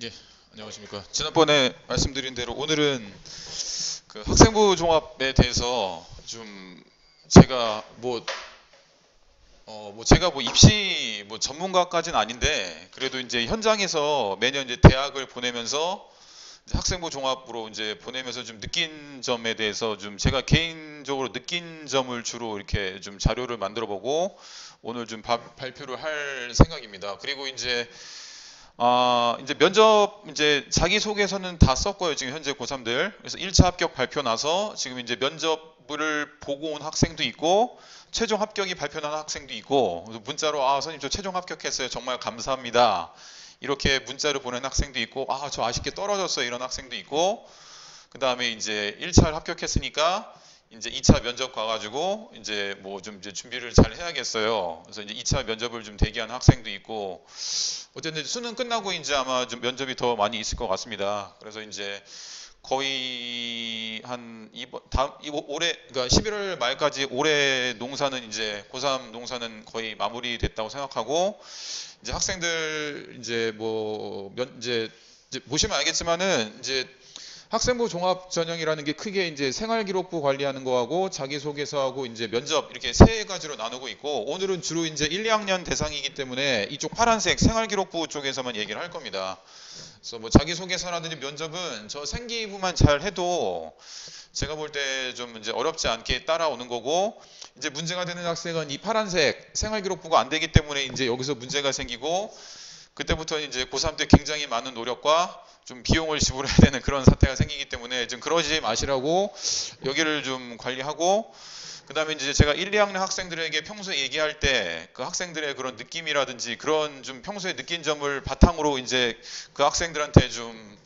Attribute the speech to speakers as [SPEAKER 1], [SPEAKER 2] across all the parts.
[SPEAKER 1] 예, 안녕하십니까. 지난번에 말씀드린 대로 오늘은 그 학생부 종합에 대해서 좀 제가 제가 입시 전문가까지는 아닌데 그래도 이제 현장에서 매년 이제 대학을 보내면서 이제 학생부 종합으로 이제 보내면서 좀 느낀 점에 대해서 좀 제가 개인적으로 느낀 점을 주로 이렇게 좀 자료를 만들어 보고 오늘 좀 발표를 할 생각입니다. 그리고 이제 면접 이제 자기소개서는 다 썼고요. 지금 현재 고3들. 그래서 1차 합격 발표 나서 지금 이제 면접을 보고 온 학생도 있고 최종 합격이 발표난 학생도 있고 그래서 문자로 선생님 저 최종 합격했어요. 정말 감사합니다. 이렇게 문자를 보낸 학생도 있고 저 아쉽게 떨어졌어요. 이런 학생도 있고 그다음에 이제 1차 합격했으니까 이제 2차 면접 가가지고 이제 좀 이제 준비를 잘 해야겠어요. 그래서 이제 2차 면접을 좀 대기하는 학생도 있고 어쨌든 수능 끝나고 이제 아마 좀 면접이 더 많이 있을 것 같습니다. 그래서 이제 거의 한 올해 그러니까 11월 말까지 올해 농사는 이제 고3 농사는 거의 마무리됐다고 생각하고 이제 학생들 이제 보시면 알겠지만은 이제 학생부 종합 전형이라는 게 크게 이제 생활기록부 관리하는 거하고 자기소개서하고 이제 면접 이렇게 세 가지로 나누고 있고 오늘은 주로 이제 1, 2학년 대상이기 때문에 이쪽 파란색 생활기록부 쪽에서만 얘기를 할 겁니다. 그래서 자기소개서라든지 면접은 저 생기부만 잘 해도 제가 볼 때 좀 이제 어렵지 않게 따라오는 거고 이제 문제가 되는 학생은 이 파란색 생활기록부가 안 되기 때문에 이제 여기서 문제가 생기고 그때부터 이제 고3 때 굉장히 많은 노력과 좀 비용을 지불해야 되는 그런 사태가 생기기 때문에 좀 그러지 마시라고 여기를 좀 관리하고 그 다음에 이제 제가 1, 2학년 학생들에게 평소에 얘기할 때 그 학생들의 그런 느낌이라든지 그런 좀 평소에 느낀 점을 바탕으로 이제 그 학생들한테 좀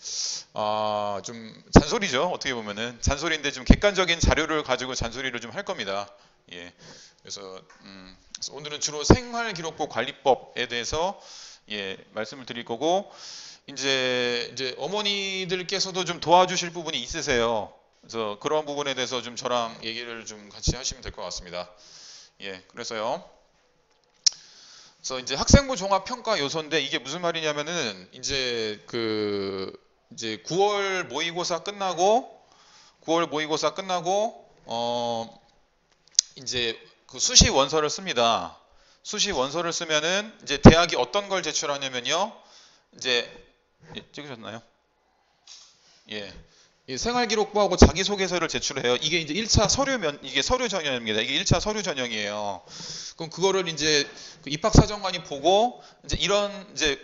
[SPEAKER 1] 잔소리죠. 어떻게 보면은 잔소리인데 좀 객관적인 자료를 가지고 잔소리를 좀 할 겁니다. 예. 그래서 오늘은 주로 생활기록부 관리법에 대해서 말씀을 드릴 거고 이제 어머니들께서도 좀 도와주실 부분이 있으세요. 그래서 그런 부분에 대해서 좀 저랑 얘기를 좀 같이 하시면 될 것 같습니다. 그래서 이제 학생부 종합 평가 요소인데 이게 무슨 말이냐면은 이제 9월 모의고사 끝나고 이제 그 수시 원서를 씁니다. 수시 원서를 쓰면은 이제 대학이 어떤 걸 제출하냐면요. 이제 찍으셨나요? 예. 이 생활기록부하고 자기소개서를 제출해요. 이게 이제 1차 이게 서류 전형입니다. 이게 1차 서류 전형이에요. 그럼 그거를 이제 그 입학사정관이 보고 이제 이런 이제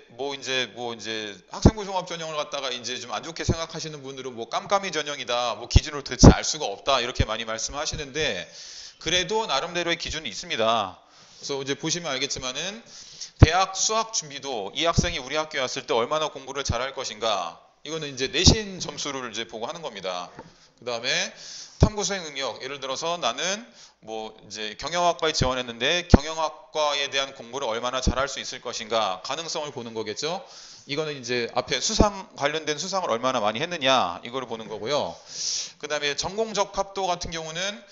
[SPEAKER 1] 학생부 종합 전형을 갖다가 이제 좀 안 좋게 생각하시는 분들은 깜깜이 전형이다. 기준으로 도대체 알 수가 없다. 이렇게 많이 말씀하시는데 그래도 나름대로의 기준이 있습니다. 그래서 이제 보시면 알겠지만은 대학 수학 준비도 이 학생이 우리 학교에 왔을 때 얼마나 공부를 잘할 것인가 이거는 이제 내신 점수를 이제 보고 하는 겁니다. 그 다음에 탐구 수행 능력 예를 들어서 나는 이제 경영학과에 지원했는데 경영학과에 대한 공부를 얼마나 잘할 수 있을 것인가 가능성을 보는 거겠죠. 이거는 이제 앞에 관련된 수상을 얼마나 많이 했느냐 이거를 보는 거고요. 그 다음에 전공적 합도 같은 경우는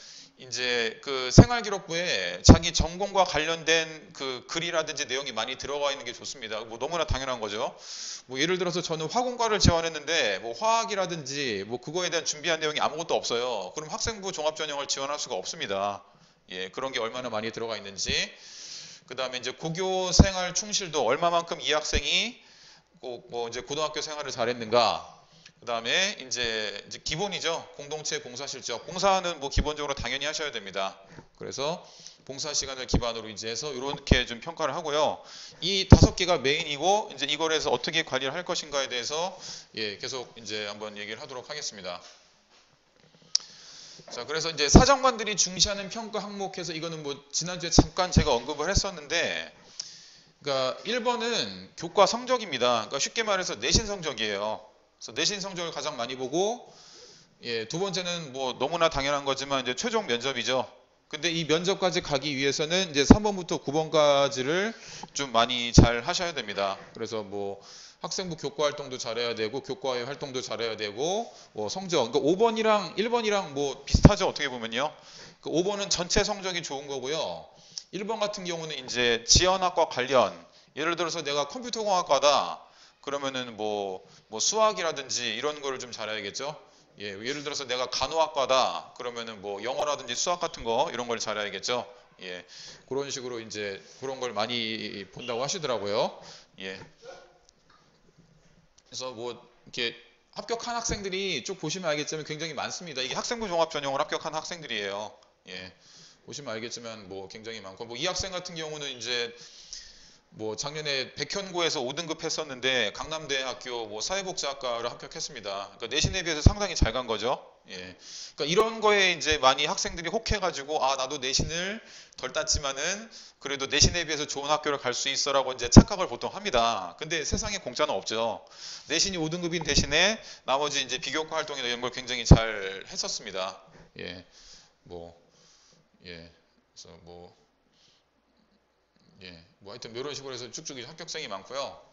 [SPEAKER 1] 이제 그 생활기록부에 자기 전공과 관련된 그 글이라든지 내용이 많이 들어가 있는 게 좋습니다. 너무나 당연한 거죠. 예를 들어서 저는 화공과를 지원했는데 화학이라든지 그거에 대한 준비한 내용이 아무것도 없어요. 그럼 학생부 종합전형을 지원할 수가 없습니다. 그런 게 얼마나 많이 들어가 있는지. 그 다음에 이제 고교 생활 충실도 얼마만큼 이 학생이 이제 고등학교 생활을 잘했는가. 그 다음에 이제 기본이죠. 공동체 봉사 실적. 봉사는 기본적으로 당연히 하셔야 됩니다. 그래서 봉사 시간을 기반으로 이제 해서 이렇게 좀 평가를 하고요. 이 5개가 메인이고 이제 이걸 해서 어떻게 관리를 할 것인가에 대해서 계속 이제 한번 얘기를 하도록 하겠습니다. 자, 그래서 이제 사정관들이 중시하는 평가 항목해서 이거는 지난주에 잠깐 제가 언급을 했었는데 그러니까 1번은 교과 성적입니다. 그러니까 쉽게 말해서 내신 성적이에요. 그래서 내신 성적을 가장 많이 보고 두 번째는 너무나 당연한 거지만 이제 최종 면접이죠. 근데 이 면접까지 가기 위해서는 이제 3번부터 9번까지를 좀 많이 잘 하셔야 됩니다. 그래서 학생부 교과 활동도 잘해야 되고 교과외 활동도 잘해야 되고 성적 그러니까 5번이랑 1번이랑 비슷하죠. 어떻게 보면요. 그 5번은 전체 성적이 좋은 거고요. 1번 같은 경우는 이제 지원학과 관련 예를 들어서 내가 컴퓨터공학과다. 그러면은 뭐 수학이라든지 이런 거를 좀 잘해야겠죠. 예, 예를 들어서 내가 간호학과다. 그러면은 뭐 영어라든지 수학 같은 거 이런 걸 잘해야겠죠. 예, 그런 식으로 이제 그런 걸 많이 본다고 하시더라고요. 예, 그래서 뭐 이렇게 합격한 학생들이 쭉 보시면 알겠지만 굉장히 많습니다. 이게 학생부 종합 전형을 합격한 학생들이에요. 예, 보시면 알겠지만 뭐 굉장히 많고 뭐 이 학생 같은 경우는 이제 뭐 작년에 백현고에서 5등급 했었는데 강남대학교 뭐 사회복지학과를 합격했습니다. 그러니까 내신에 비해서 상당히 잘 간 거죠. 예. 그러니까 이런 거에 이제 많이 학생들이 혹해가지고 아 나도 내신을 덜 땄지만은 그래도 내신에 비해서 좋은 학교를 갈 수 있어라고 이제 착각을 보통 합니다. 근데 세상에 공짜는 없죠. 내신이 5등급인 대신에 나머지 이제 비교과 활동이나 이런 걸 굉장히 잘 했었습니다. 예. 뭐 예. 그래서 뭐 예, 뭐 하여튼 이런 식으로 해서 쭉쭉 합격생이 많고요.